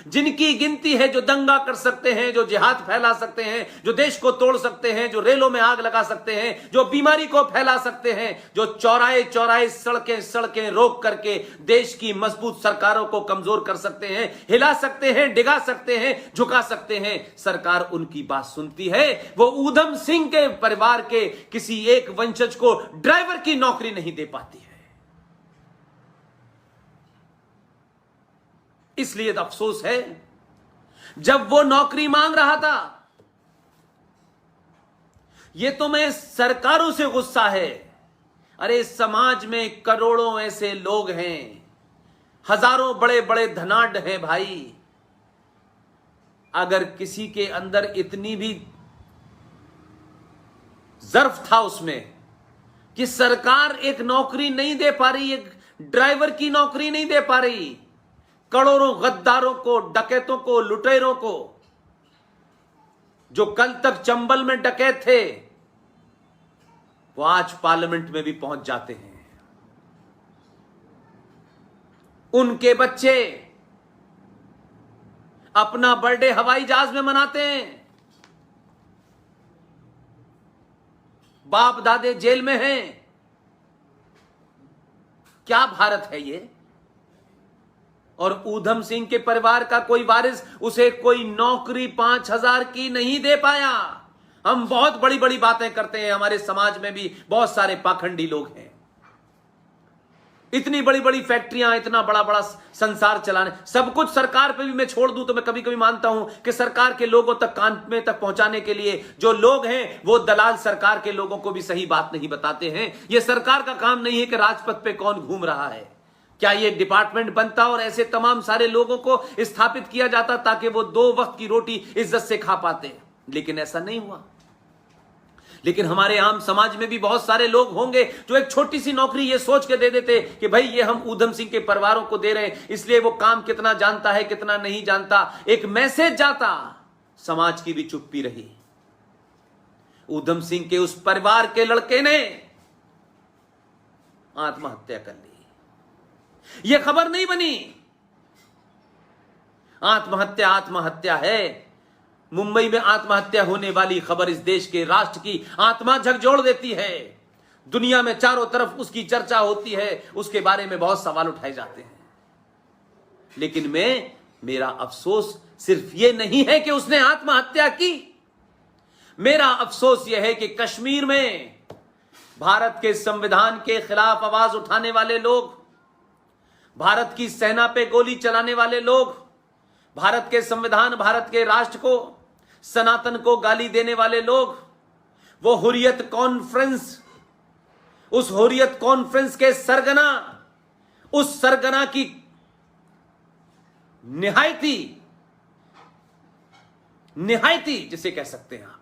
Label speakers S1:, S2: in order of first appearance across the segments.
S1: जिनकी गिनती है, जो दंगा कर सकते हैं, जो जिहाद फैला सकते हैं, जो देश को तोड़ सकते हैं, जो रेलों में आग लगा सकते हैं, जो बीमारी को फैला सकते हैं, जो चौराहे चौराहे सड़कें सड़कें रोक करके देश की मजबूत सरकारों को कमजोर कर सकते हैं, हिला सकते हैं, डिगा सकते हैं, झुका सकते हैं, सरकार उनकी बात सुनती है। वो ऊधम सिंह के परिवार के किसी एक वंशज को ड्राइवर की नौकरी नहीं दे पाती है। इसलिए अफसोस है, जब वो नौकरी मांग रहा था, ये तो मैं सरकारों से गुस्सा है। अरे समाज में करोड़ों ऐसे लोग हैं, हजारों बड़े बड़े धनाढ्य हैं भाई। अगर किसी के अंदर इतनी भी ज़र्फ था उसमें कि सरकार एक नौकरी नहीं दे पा रही, एक ड्राइवर की नौकरी नहीं दे पा रही, करोड़ों गद्दारों को, डकैतों को, लुटेरों को, जो कल तक चंबल में डकैत थे, वो आज पार्लियामेंट में भी पहुंच जाते हैं। उनके बच्चे अपना बर्थडे हवाई जहाज में मनाते हैं, बाप दादे जेल में हैं। क्या भारत है ये? और ऊधम सिंह के परिवार का कोई वारिस उसे कोई नौकरी 5,000 की नहीं दे पाया। हम बहुत बड़ी बड़ी बातें करते हैं, हमारे समाज में भी बहुत सारे पाखंडी लोग हैं। इतनी बड़ी बड़ी फैक्ट्रियां, इतना बड़ा बड़ा संसार चलाने, सब कुछ सरकार पे भी मैं छोड़ दूं तो मैं कभी कभी मानता हूं कि सरकार के लोगों तक, कान में तक पहुंचाने के लिए जो लोग हैं वो दलाल सरकार के लोगों को भी सही बात नहीं बताते हैं। ये सरकार का काम नहीं है कि राजपथ पे कौन घूम रहा है। क्या ये डिपार्टमेंट बनता और ऐसे तमाम सारे लोगों को स्थापित किया जाता ताकि वो 2 वक्त की रोटी इज्जत से खा पाते, लेकिन ऐसा नहीं हुआ। लेकिन हमारे आम समाज में भी बहुत सारे लोग होंगे जो एक छोटी सी नौकरी ये सोच के दे देते कि भाई ये हम ऊधम सिंह के परिवारों को दे रहे हैं, इसलिए वो काम कितना जानता है कितना नहीं जानता, एक मैसेज जाता, समाज की भी चुप्पी रही। ऊधम सिंह के उस परिवार के लड़के ने आत्महत्या कर ली। यह खबर नहीं बनी। आत्महत्या आत्महत्या है। मुंबई में आत्महत्या होने वाली खबर इस देश के राष्ट्र की आत्मा झकझोर देती है। दुनिया में चारों तरफ उसकी चर्चा होती है, उसके बारे में बहुत सवाल उठाए जाते हैं। लेकिन मेरा अफसोस सिर्फ यह नहीं है कि उसने आत्महत्या की। मेरा अफसोस यह है कि कश्मीर में भारत के संविधान के खिलाफ आवाज उठाने वाले लोग, भारत की सेना पे गोली चलाने वाले लोग, भारत के संविधान, भारत के राष्ट्र को, सनातन को गाली देने वाले लोग, वो हुर्रियत कॉन्फ्रेंस, उस हुर्रियत कॉन्फ्रेंस के सरगना, उस सरगना की निहायती जिसे कह सकते हैं आप,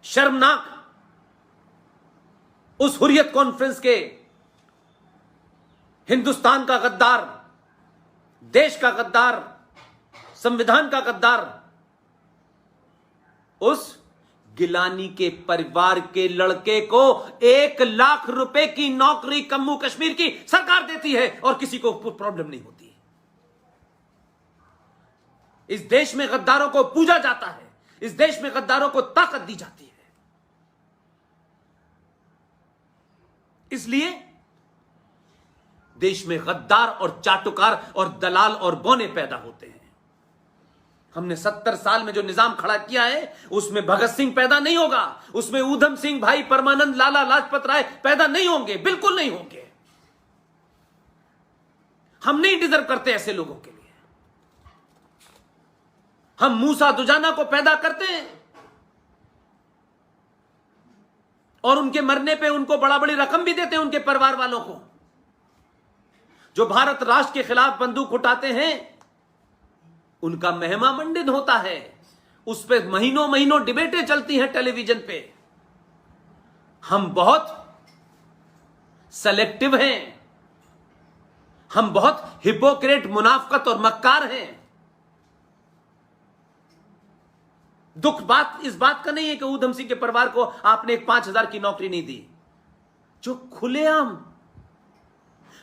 S1: शर्मनाक, उस हुर्रियत कॉन्फ्रेंस के हिंदुस्तान का गद्दार, देश का गद्दार, संविधान का गद्दार, उस गिलानी के परिवार के लड़के को 1 लाख रुपए की नौकरी जम्मू कश्मीर की सरकार देती है और किसी को प्रॉब्लम नहीं होती। इस देश में गद्दारों को पूजा जाता है, इस देश में गद्दारों को ताकत दी जाती है। इसलिए देश में गद्दार और चाटुकार और दलाल और बौने पैदा होते हैं। हमने 70 साल में जो निजाम खड़ा किया है उसमें भगत सिंह पैदा नहीं होगा, उसमें ऊधम सिंह, भाई परमानंद, लाला लाजपत राय पैदा नहीं होंगे, बिल्कुल नहीं होंगे। हम नहीं डिजर्व करते ऐसे लोगों के लिए। हम मूसा दुजाना को पैदा करते हैं और उनके मरने पे उनको बड़ा बड़ी रकम भी देते हैं, उनके परिवार वालों को। जो भारत राष्ट्र के खिलाफ बंदूक उठाते हैं उनका महिमा मंडित होता है, उस पे महीनों महीनों डिबेटें चलती हैं टेलीविजन पे। हम बहुत सेलेक्टिव हैं, हम बहुत हिपोक्रेट, मुनाफकत और मक्कार हैं। दुख बात इस बात का नहीं है कि ऊधम सिंह के परिवार को आपने एक 5,000 की नौकरी नहीं दी। जो खुलेआम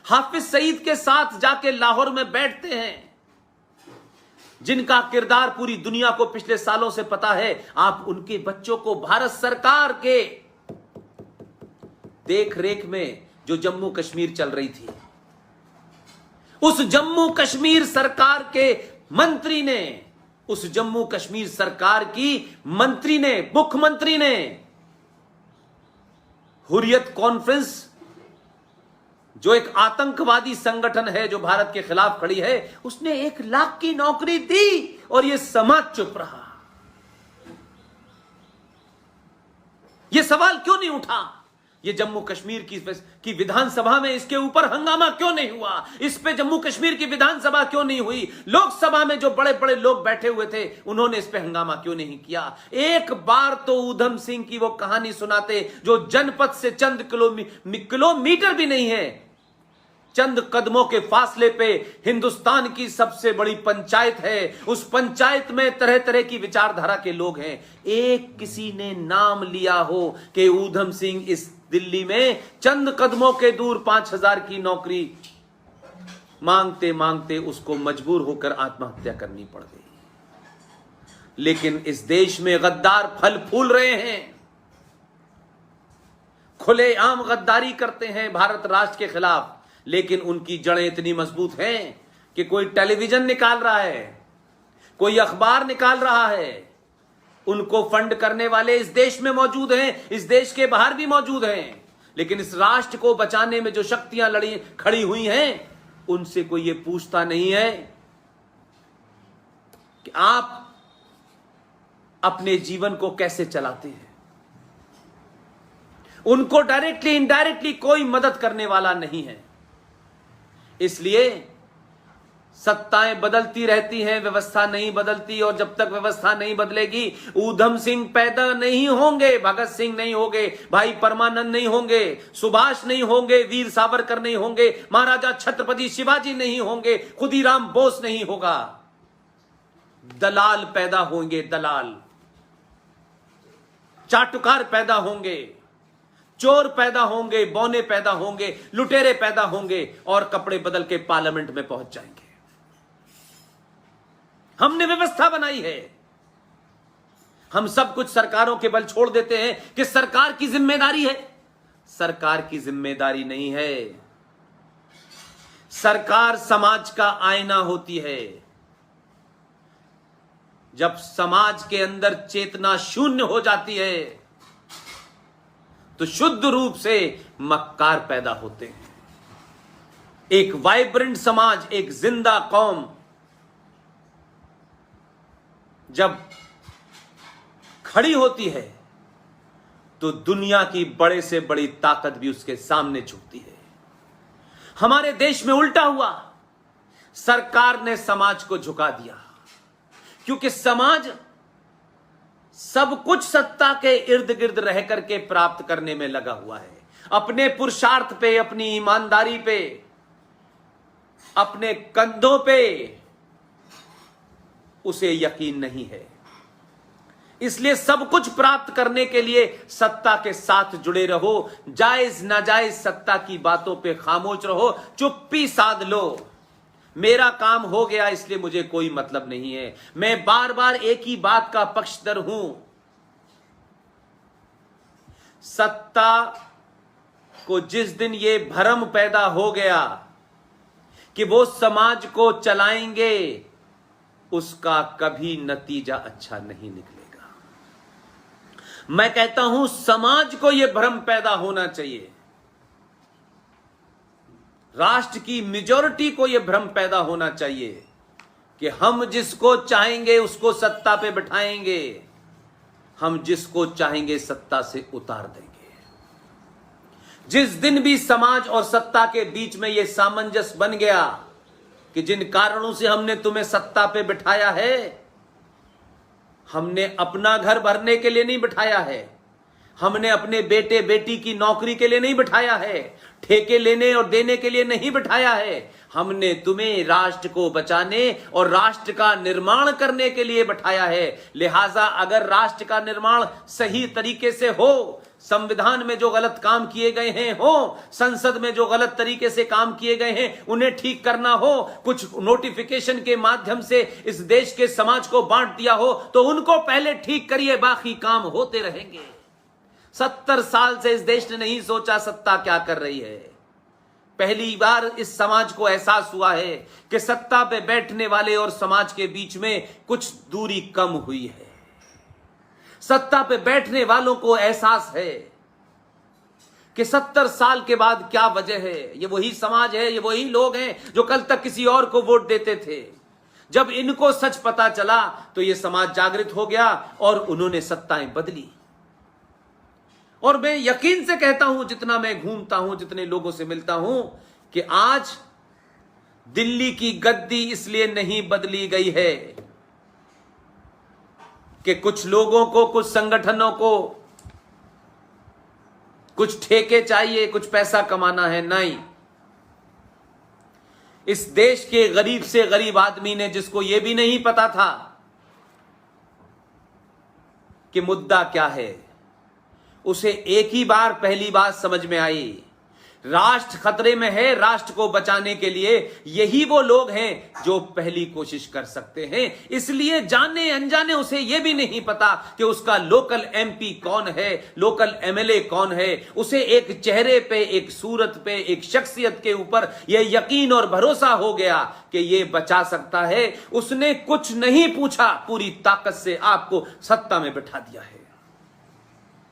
S1: हाफिज सईद के साथ जाके लाहौर में बैठते हैं, जिनका किरदार पूरी दुनिया को पिछले सालों से पता है, आप उनके बच्चों को भारत सरकार के देख रेख में जो जम्मू कश्मीर चल रही थी, उस जम्मू कश्मीर सरकार के मंत्री ने, उस जम्मू कश्मीर सरकार की मंत्री ने, मुख्यमंत्री ने हुर्रियत कॉन्फ्रेंस, जो एक आतंकवादी संगठन है जो भारत के खिलाफ खड़ी है, उसने 1 लाख की नौकरी दी और यह समाज चुप रहा। यह सवाल क्यों नहीं उठा? ये जम्मू कश्मीर की विधानसभा में इसके ऊपर हंगामा क्यों नहीं हुआ? इस पे जम्मू कश्मीर की विधानसभा क्यों नहीं हुई? लोकसभा में जो बड़े बड़े लोग बैठे हुए थे, उन्होंने इस पे हंगामा क्यों नहीं किया? एक बार तो ऊधम सिंह की वो कहानी सुनाते जो जनपद से चंद किलोमीटर भी नहीं है, चंद कदमों के फासले पे हिंदुस्तान की सबसे बड़ी पंचायत है। उस पंचायत में तरह तरह की विचारधारा के लोग हैं। एक किसी ने नाम लिया हो कि ऊधम सिंह इस दिल्ली में चंद कदमों के दूर 5,000 की नौकरी मांगते मांगते उसको मजबूर होकर आत्महत्या करनी पड़ गई। लेकिन इस देश में गद्दार फल फूल रहे हैं, खुलेआम गद्दारी करते हैं भारत राष्ट्र के खिलाफ, लेकिन उनकी जड़ें इतनी मजबूत हैं कि कोई टेलीविजन निकाल रहा है, कोई अखबार निकाल रहा है, उनको फंड करने वाले इस देश में मौजूद हैं, इस देश के बाहर भी मौजूद हैं, लेकिन इस राष्ट्र को बचाने में जो शक्तियां खड़ी हुई हैं, उनसे कोई ये पूछता नहीं है कि आप अपने जीवन को कैसे चलाते हैं। उनको डायरेक्टली इनडायरेक्टली कोई मदद करने वाला नहीं है। इसलिए सत्ताएं बदलती रहती हैं, व्यवस्था नहीं बदलती, और जब तक व्यवस्था नहीं बदलेगी ऊधम सिंह पैदा नहीं होंगे, भगत सिंह नहीं होंगे, भाई परमानंद नहीं होंगे, सुभाष नहीं होंगे, वीर सावरकर नहीं होंगे, महाराजा छत्रपति शिवाजी नहीं होंगे, खुदीराम बोस नहीं होगा। दलाल पैदा होंगे, दलाल, चाटुकार पैदा होंगे, चोर पैदा होंगे, बौने पैदा होंगे, लुटेरे पैदा होंगे और कपड़े बदल के पार्लियामेंट में पहुंच जाएंगे। हमने व्यवस्था बनाई है। हम सब कुछ सरकारों के बल छोड़ देते हैं कि सरकार की जिम्मेदारी है। सरकार की जिम्मेदारी नहीं है। सरकार समाज का आईना होती है। जब समाज के अंदर चेतना शून्य हो जाती है तो शुद्ध रूप से मक्कार पैदा होते हैं। एक वाइब्रेंट समाज, एक जिंदा कौम जब खड़ी होती है तो दुनिया की बड़े से बड़ी ताकत भी उसके सामने झुकती है। हमारे देश में उल्टा हुआ, सरकार ने समाज को झुका दिया, क्योंकि समाज सब कुछ सत्ता के इर्द गिर्द रह करके प्राप्त करने में लगा हुआ है। अपने पुरुषार्थ पे, अपनी ईमानदारी पे, अपने कंधों पे उसे यकीन नहीं है। इसलिए सब कुछ प्राप्त करने के लिए सत्ता के साथ जुड़े रहो, जायज नाजायज सत्ता की बातों पे खामोश रहो, चुप्पी साध लो। मेरा काम हो गया इसलिए मुझे कोई मतलब नहीं है। मैं बार बार एक ही बात का पक्षधर हूं, सत्ता को जिस दिन ये भ्रम पैदा हो गया कि वो समाज को चलाएंगे, उसका कभी नतीजा अच्छा नहीं निकलेगा। मैं कहता हूं समाज को यह भ्रम पैदा होना चाहिए, राष्ट्र की मेजॉरिटी को यह भ्रम पैदा होना चाहिए कि हम जिसको चाहेंगे उसको सत्ता पे बिठाएंगे, हम जिसको चाहेंगे सत्ता से उतार देंगे। जिस दिन भी समाज और सत्ता के बीच में यह सामंजस्य बन गया कि जिन कारणों से हमने तुम्हें सत्ता पे बिठाया है, हमने अपना घर भरने के लिए नहीं बिठाया है, हमने अपने बेटे बेटी की नौकरी के लिए नहीं बिठाया है, ठेके लेने और देने के लिए नहीं बिठाया है, हमने तुम्हें राष्ट्र को बचाने और राष्ट्र का निर्माण करने के लिए बिठाया है। लिहाजा अगर राष्ट्र का निर्माण सही तरीके से हो, संविधान में जो गलत काम किए गए हैं हो, संसद में जो गलत तरीके से काम किए गए हैं उन्हें ठीक करना हो, कुछ नोटिफिकेशन के माध्यम से इस देश के समाज को बांट दिया हो तो उनको पहले ठीक करिए, बाकी काम होते रहेंगे। 70 साल से इस देश ने नहीं सोचा सत्ता क्या कर रही है। पहली बार इस समाज को एहसास हुआ है कि सत्ता पे बैठने वाले और समाज के बीच में कुछ दूरी कम हुई है। सत्ता पे बैठने वालों को एहसास है कि 70 साल के बाद क्या वजह है। ये वही समाज है, ये वही लोग हैं जो कल तक किसी और को वोट देते थे। जब इनको सच पता चला तो ये समाज जागृत हो गया और उन्होंने सत्ताएं बदली। और मैं यकीन से कहता हूं, जितना मैं घूमता हूं, जितने लोगों से मिलता हूं, कि आज दिल्ली की गद्दी इसलिए नहीं बदली गई है कि कुछ लोगों को, कुछ संगठनों को कुछ ठेके चाहिए, कुछ पैसा कमाना है। नहीं, इस देश के गरीब से गरीब आदमी ने, जिसको यह भी नहीं पता था कि मुद्दा क्या है, उसे एक ही बार पहली बात समझ में आई, राष्ट्र खतरे में है। राष्ट्र को बचाने के लिए यही वो लोग हैं जो पहली कोशिश कर सकते हैं। इसलिए जाने अनजाने उसे यह भी नहीं पता कि उसका लोकल एमपी कौन है, लोकल एमएलए कौन है। उसे एक चेहरे पे, एक सूरत पे, एक शख्सियत के ऊपर यह यकीन और भरोसा हो गया कि यह बचा सकता है। उसने कुछ नहीं पूछा, पूरी ताकत से आपको सत्ता में बिठा दिया है।